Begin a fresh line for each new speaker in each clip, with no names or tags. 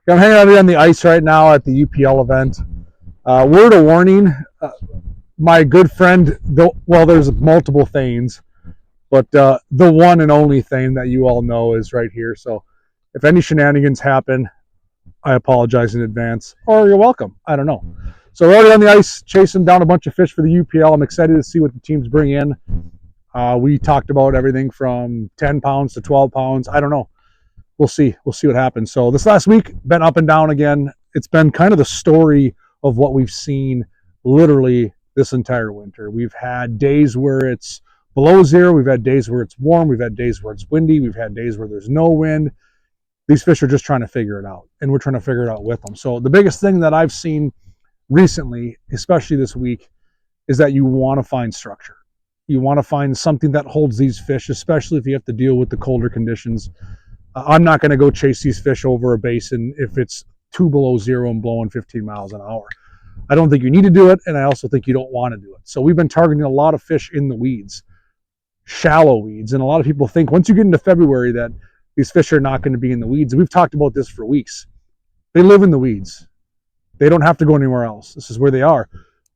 I'm hanging out here on the ice right now at the UPL event. Word of warning, my good friend, well, there's multiple Thanes, but the one and only Thane that you all know is right here. So if any shenanigans happen, I apologize in advance, or you're welcome. I don't know. So we're already on the ice chasing down a bunch of fish for the UPL. I'm excited to see what the teams bring in. We talked about everything from 10 pounds to 12 pounds. I don't know. We'll see. We'll see what happens. So this last week, been up and down again. It's been kind of the story of what we've seen literally this entire winter. We've had days where it's below zero. We've had days where it's warm. We've had days where it's windy. We've had days where there's no wind. These fish are just trying to figure it out, and we're trying to figure it out with them. So the biggest thing that I've seen recently, especially this week, is that you want to find structure. You want to find something that holds these fish, especially if you have to deal with the colder conditions. I'm not going to go chase these fish over a basin if it's 2 below zero and blowing 15 miles an hour. I don't think you need to do it, and I also think you don't want to do it. So we've been targeting a lot of fish in the weeds, shallow weeds, and a lot of people think once you get into February that these fish are not going to be in the weeds. We've talked about this for weeks. They live in the weeds. They don't have to go anywhere else. This is where they are.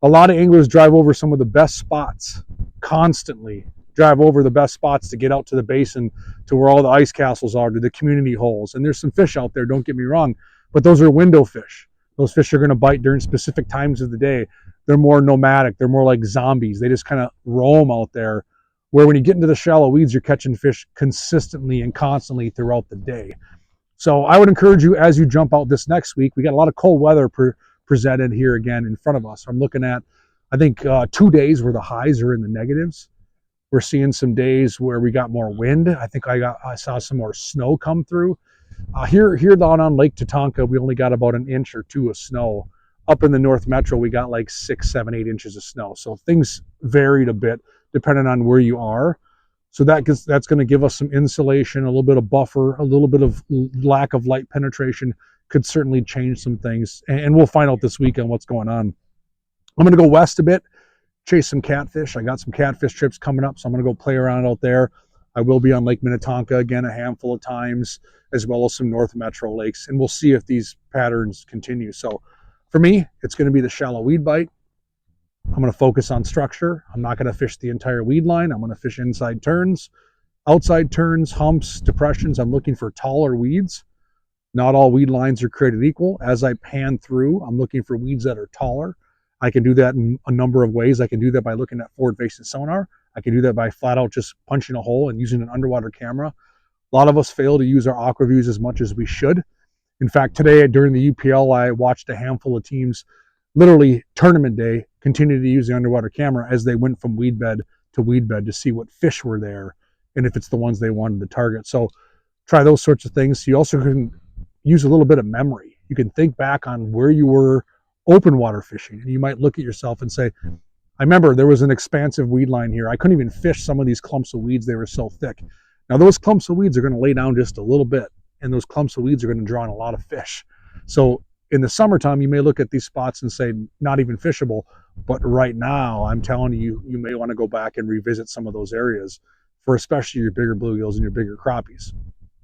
A lot of anglers drive over some of the best spots constantly. Drive over the best spots to get out to the basin, to where all the ice castles are, to the community holes. And there's some fish out there, don't get me wrong, but those are window fish. Those fish are going to bite during specific times of the day. They're more nomadic. They're more like zombies. They just kind of roam out there, where when you get into the shallow weeds, you're catching fish consistently and constantly throughout the day. So I would encourage you, as you jump out this next week, we got a lot of cold weather presented here again in front of us. I'm looking at, I think, 2 days where the highs are in the negatives. We're seeing some days where we got more wind. I think I saw some more snow come through. Here down on Lake Tatanka, we only got about 1 inch or 2 of snow. Up in the North Metro, we got like 6, 7, 8 inches of snow. So things varied a bit depending on where you are. So that's going to give us some insulation, a little bit of buffer, a little bit of lack of light penetration could certainly change some things. And we'll find out this weekend what's going on. I'm going to go west a bit, chase some catfish. I got some catfish trips coming up, so I'm going to go play around out there. I will be on Lake Minnetonka again a handful of times, as well as some North Metro lakes, and we'll see if these patterns continue. So for me, it's going to be the shallow weed bite. I'm going to focus on structure. I'm not going to fish the entire weed line. I'm going to fish inside turns, outside turns, humps, depressions. I'm looking for taller weeds. Not all weed lines are created equal. As I pan through, I'm looking for weeds that are taller. I can do that in a number of ways. I can do that by looking at forward-facing sonar. I can do that by flat out just punching a hole and using an underwater camera. A lot of us fail to use our aqua views as much as we should. In fact, today during the UPL, I watched a handful of teams, literally tournament day, continue to use the underwater camera as they went from weed bed to see what fish were there and if it's the ones they wanted to target. So try those sorts of things. You also can use a little bit of memory. You can think back on where you were open water fishing, and you might look at yourself and say, I remember there was an expansive weed line here. I couldn't even fish some of these clumps of weeds. They were so thick. Now those clumps of weeds are going to lay down just a little bit, and those clumps of weeds are going to draw in a lot of fish. So in the summertime, you may look at these spots and say, not even fishable. But right now, I'm telling you, you may want to go back and revisit some of those areas for especially your bigger bluegills and your bigger crappies.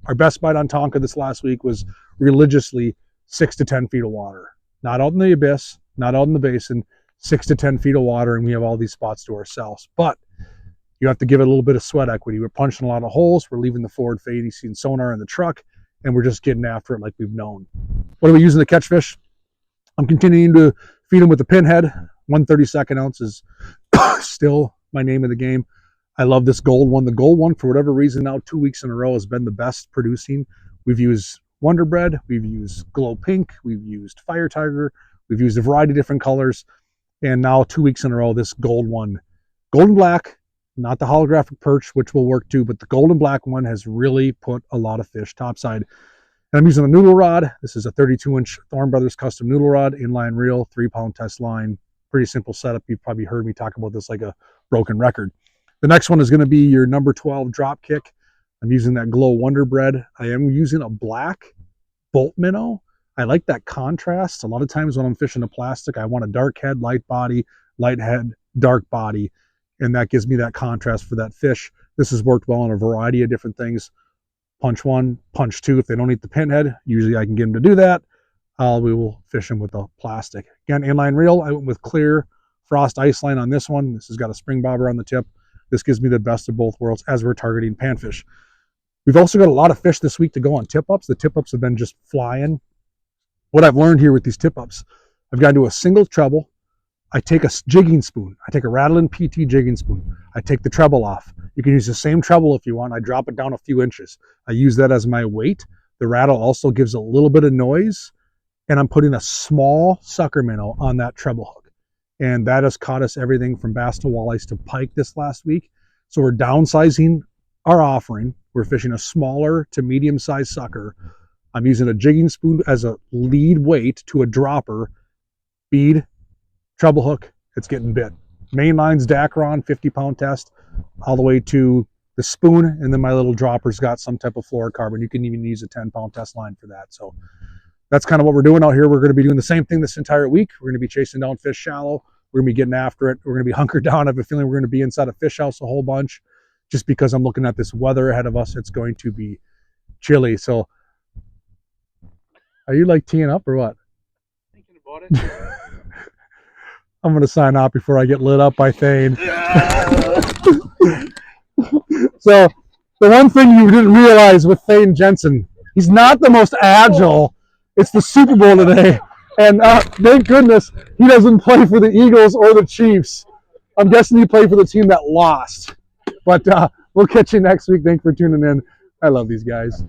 Our best bite on Tonka this last week was religiously 6 to 10 feet of water. Not out in the abyss, not out in the basin, 6 to 10 feet of water, and we have all these spots to ourselves. But you have to give it a little bit of sweat equity. We're punching a lot of holes. We're leaving the forward facing sonar in the truck, and we're just getting after it like we've known. What are we using to catch fish? I'm continuing to feed them with the pinhead. 1/32 ounce is still my name of the game. I love this gold one. The gold one, for whatever reason, now 2 weeks in a row has been the best producing. We've used Wonder Bread, we've used Glow Pink, we've used Fire Tiger, we've used a variety of different colors, and now 2 weeks in a row, this gold one. Gold and black, not the holographic perch, which will work too, but the gold and black one has really put a lot of fish topside. And I'm using a noodle rod. This is a 32-inch Thorne Brothers custom noodle rod, inline reel, 3-pound test line. Pretty simple setup. You've probably heard me talk about this like a broken record. The next one is going to be your number 12 drop kick. I'm using that Glow Wonder Bread. I am using a black bolt minnow. I like that contrast. A lot of times when I'm fishing a plastic, I want a dark head, light body, light head, dark body, and that gives me that contrast for that fish. This has worked well on a variety of different things. Punch one, punch two. If they don't eat the pinhead, usually I can get them to do that. we will fish them with the plastic. Again, inline reel, I went with clear frost ice line on this one. This has got a spring bobber on the tip. This gives me the best of both worlds as we're targeting panfish. We've also got a lot of fish this week to go on tip-ups. The tip-ups have been just flying. What I've learned here with these tip-ups, I've got to do a single treble. I take a jigging spoon. I take a Rattling PT jigging spoon. I take the treble off. You can use the same treble if you want. I drop it down a few inches. I use that as my weight. The rattle also gives a little bit of noise, and I'm putting a small sucker minnow on that treble hook. And that has caught us everything from bass to walleyes to pike this last week. So we're downsizing our offering. We're fishing a smaller to medium-sized sucker. I'm using a jigging spoon as a lead weight to a dropper, bead, treble hook, it's getting bit. Main line's Dacron, 50-pound test, all the way to the spoon, and then my little dropper's got some type of fluorocarbon. You can even use a 10-pound test line for that. So that's kind of what we're doing out here. We're going to be doing the same thing this entire week. We're going to be chasing down fish shallow. We're going to be getting after it. We're going to be hunkered down. I have a feeling we're going to be inside a fish house a whole bunch, just because I'm looking at this weather ahead of us. It's going to be chilly. So are you like teeing up or what?
Thinking about it.
I'm going to sign off before I get lit up by Thane. So the one thing you didn't realize with Thane Jensen, he's not the most agile. It's the Super Bowl today. And thank goodness he doesn't play for the Eagles or the Chiefs. I'm guessing he played for the team that lost. But we'll catch you next week. Thanks for tuning in. I love these guys.